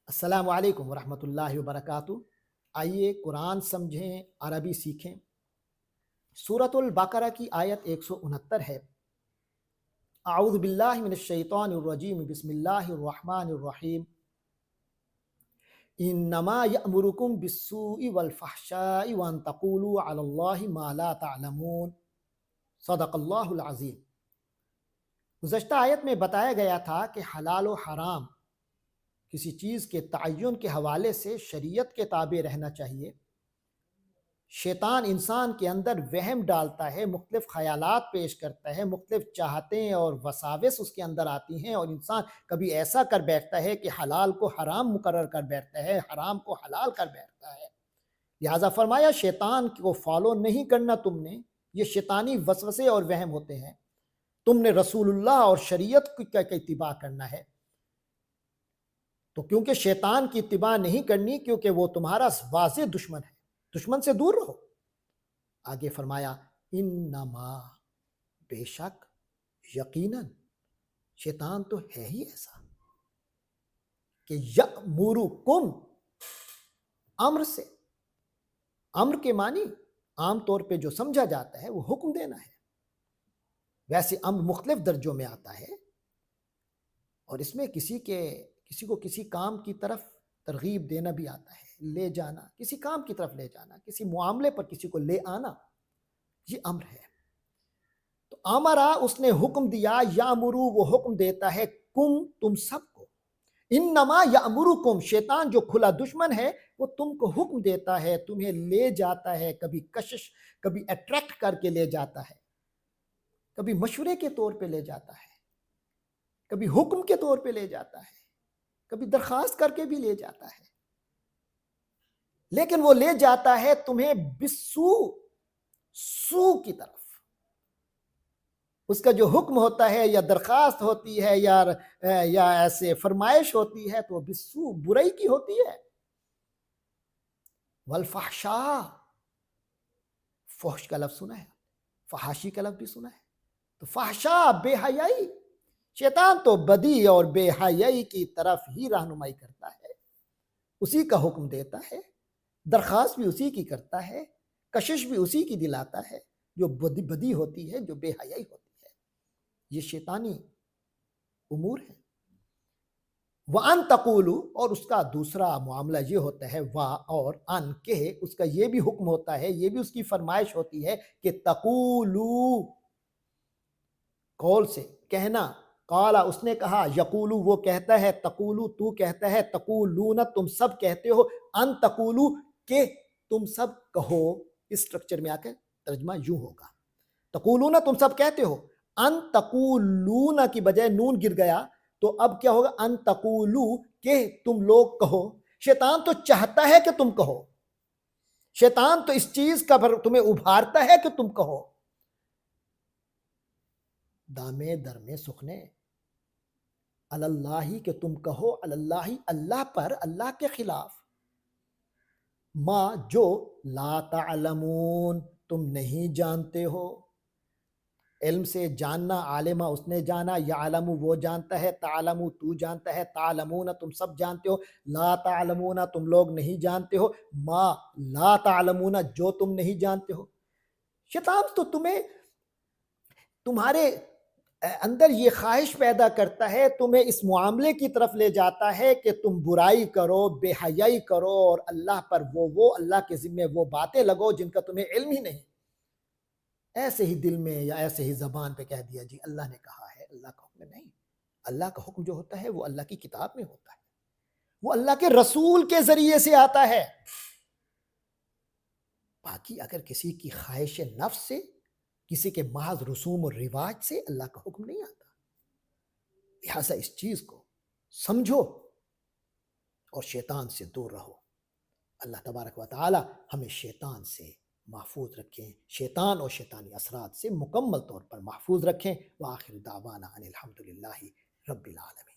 السلام علیکم ورحمۃ اللہ وبرکاتہ۔ آئیے قرآن سمجھیں، عربی سیکھیں۔ سورۃ البقرہ کی آیت 169 ہے۔ اعوذ باللہ من الشیطان الرجیم، بسم اللہ الرحمن الرحیم۔ انما یأمرکم بالسوء والفحشاء وان تقولوا علی اللہ ما لا تعلمون۔ صدق اللہ العظیم۔ گزشتہ آیت میں بتایا گیا تھا کہ حلال و حرام کسی چیز کے تعین کے حوالے سے شریعت کے تابع رہنا چاہیے۔ شیطان انسان کے اندر وہم ڈالتا ہے، مختلف خیالات پیش کرتا ہے، مختلف چاہتیں اور وساوس اس کے اندر آتی ہیں، اور انسان کبھی ایسا کر بیٹھتا ہے کہ حلال کو حرام مقرر کر بیٹھتا ہے، حرام کو حلال کر بیٹھتا ہے۔ لہٰذا فرمایا شیطان کو فالو نہیں کرنا تم نے، یہ شیطانی وسوسے اور وہم ہوتے ہیں۔ تم نے رسول اللہ اور شریعت کی اتباع کرنا ہے۔ تو کیونکہ شیطان کی اتباع نہیں کرنی، کیونکہ وہ تمہارا واضح دشمن ہے، دشمن سے دور رہو۔ آگے فرمایا انما، بے شک، یقیناً شیطان تو ہے ہی ایسا کہ یأمرکم، امر سے، امر کے معنی عام طور پہ جو سمجھا جاتا ہے وہ حکم دینا ہے۔ ویسے امر مختلف درجوں میں آتا ہے، اور اس میں کسی کو کسی کام کی طرف ترغیب دینا بھی آتا ہے، لے جانا، کسی کام کی طرف لے جانا، کسی معاملے پر کسی کو لے آنا، یہ امر ہے۔ تو امرا، اس نے حکم دیا، یامرو، وہ حکم دیتا ہے، کم، تم سب کو۔ انما یامرکم، شیطان جو کھلا دشمن ہے وہ تم کو حکم دیتا ہے، تمہیں لے جاتا ہے، کبھی کشش، کبھی اٹریکٹ کر کے لے جاتا ہے، کبھی مشورے کے طور پہ لے جاتا ہے، کبھی حکم کے طور پہ لے جاتا ہے، کبھی درخواست کر کے بھی لے جاتا ہے، لیکن وہ لے جاتا ہے تمہیں بسو، سو کی طرف۔ اس کا جو حکم ہوتا ہے یا درخواست ہوتی ہے یا ایسے فرمائش ہوتی ہے تو وہ بسو، برائی کی ہوتی ہے۔ والفحشاء، فحش کا لفظ سنا ہے، فحاشی کا لفظ بھی سنا ہے۔ تو فحشاء، بے حیائی، شیطان تو بدی اور بے حیائی کی طرف ہی رہنمائی کرتا ہے، اسی کا حکم دیتا ہے، درخواست بھی اسی کی کرتا ہے، کشش بھی اسی کی دلاتا ہے، جو بدی ہوتی ہے، جو بے حیائی ہوتی ہے، یہ شیطانی امور ہے۔ وَأَن تَقُولُوا، اور اس کا دوسرا معاملہ یہ ہوتا ہے، وا اور ان کے، اس کا یہ بھی حکم ہوتا ہے، یہ بھی اس کی فرمائش ہوتی ہے کہ تقولو، قول سے کہنا، قالا، اس نے کہا، یقولو، وہ کہتا ہے، تقولو، تو کہتا ہے، تقولون، تم سب کہتے ہو، ان تقولو، کہ تم سب کہو۔ اس سٹرکچر میں آ کے ترجمہ یوں ہوگا، تقولون، تم سب کہتے ہو، ان تقولون کی بجائے نون گر گیا، تو اب کیا ہوگا، ان تقولو، کہ تم لوگ کہو۔ شیطان تو چاہتا ہے کہ تم کہو، شیطان تو اس چیز کا تمہیں ابھارتا ہے کہ تم کہو، دامے درمے سخنے، اللہ، کہ تم کہو، اللہ، اللہ پر، اللہ کے خلاف، ما، جو، لا تعلمون، تم نہیں جانتے ہو۔ علم سے جاننا، عالمہ اس نے جانا، یعلم وہ جانتا ہے، تعلم تو جانتا ہے، تعلمون تم سب جانتے ہو، لا تعلمون تم لوگ نہیں جانتے ہو، ما لا تعلمون جو تم نہیں جانتے ہو۔ شیطان تو تمہارے اندر یہ خواہش پیدا کرتا ہے، تمہیں اس معاملے کی طرف لے جاتا ہے کہ تم برائی کرو، بے حیائی کرو، اور اللہ پر وہ اللہ کے ذمے وہ باتیں لگو جن کا تمہیں علم ہی نہیں، ایسے ہی دل میں یا ایسے ہی زبان پہ کہہ دیا جی اللہ نے کہا ہے، اللہ کا حکم نہیں۔ اللہ کا حکم جو ہوتا ہے وہ اللہ کی کتاب میں ہوتا ہے، وہ اللہ کے رسول کے ذریعے سے آتا ہے۔ باقی اگر کسی کی خواہش نفس سے، کسی کے محض رسوم و رواج سے اللہ کا حکم نہیں آتا۔ لہٰذا اس چیز کو سمجھو اور شیطان سے دور رہو۔ اللہ تبارک و تعالی ہمیں شیطان سے محفوظ رکھیں، شیطان اور شیطانی اثرات سے مکمل طور پر محفوظ رکھیں۔ وآخر دعوانا ان الحمدللہ رب العالمین۔